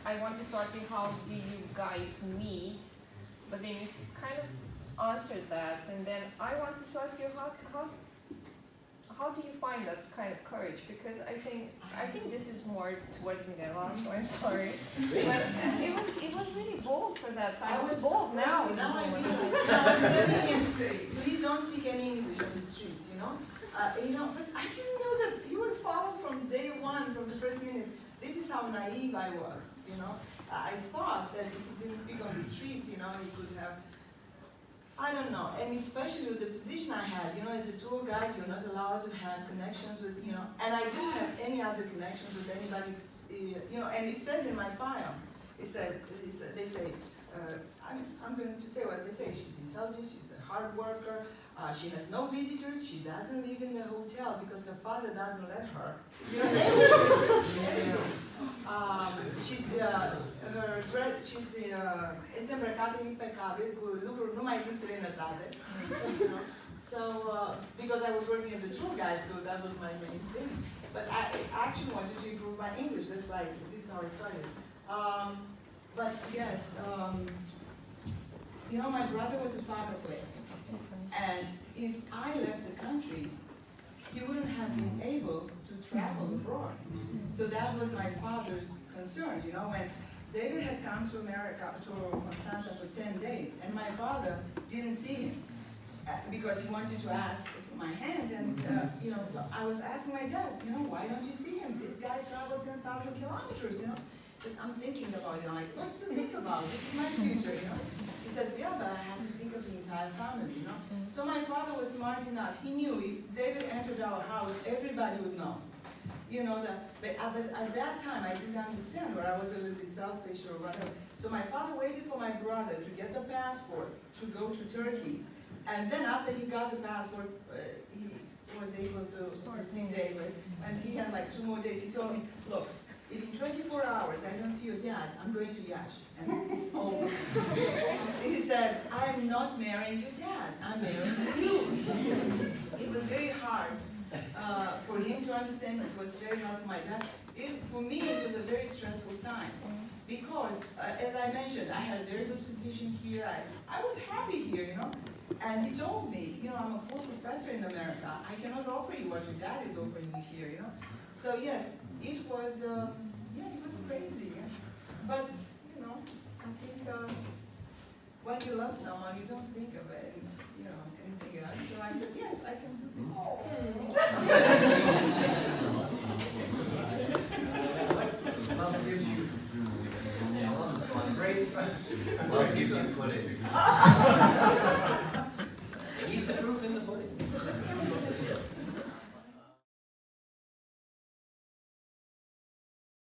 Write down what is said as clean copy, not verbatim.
I wanted to ask you how do you guys meet, but then you kind of answered that, and then I wanted to ask you how do you find that kind of courage? Because I think this is more towards Mirella, so I'm sorry. But it was really bold for that time. It's bold now. Now I realize. I was telling him, please don't speak any English on the streets, you know. But I didn't know that he was followed from day one, from the first minute. This is how naive I was, you know. I thought that if he didn't speak on the streets, you know, he could have, I don't know, and especially with the position I had, you know, as a tour guide, you're not allowed to have connections with, you know, and I didn't have any other connections with anybody, you know, and it says in my file, they say, I'm going to say what they say, she's intelligent, she's a hard worker, she has no visitors, she doesn't live in a hotel because her father doesn't let her. You know, she's este îmbrăcată impecabil, cu lucruri numai din străinătate. So, because I was working as a tour guide, so that was my main thing. But I actually wanted to improve my English, that's why this is how I started. But yes, you know, my brother was a soccer player. And if I left the country, he wouldn't have been able to travel abroad. So that was my father's concern, you know, when David had come to America, to Constanza for 10 days, and my father didn't see him because he wanted to ask for my hand, and, you know, so I was asking my dad, you know, why don't you see him? This guy traveled 10,000 kilometers, you know. Because I'm thinking about it, like, what's to think about? This is my future, you know. He said, yeah, but I have to think of the entire family, you know. So my father was smart enough. He knew if David entered our house, everybody would know. You know, but at that time, I didn't understand, or I was a little bit selfish or whatever. So my father waited for my brother to get the passport to go to Turkey. And then after he got the passport, he was able to see David. And he had like 2 more days. He told me, look, if in 24 hours I don't see your dad, I'm going to Iași. And it's over. He said, I'm not marrying your dad, I'm marrying you. It was very hard for him to understand. It was very hard for my dad. For me, it was a very stressful time. Because, as I mentioned, I had a very good position here. I was happy here, you know. And he told me, you know, I'm a poor professor in America. I cannot offer you what your dad is offering me here, you know. So yes, it was, yeah, it was crazy. Yeah? But, you know, I think when you love someone, you don't think of it, you know, anything else. So I said, yes, I can do this. Love gives you grace. Love gives you pudding.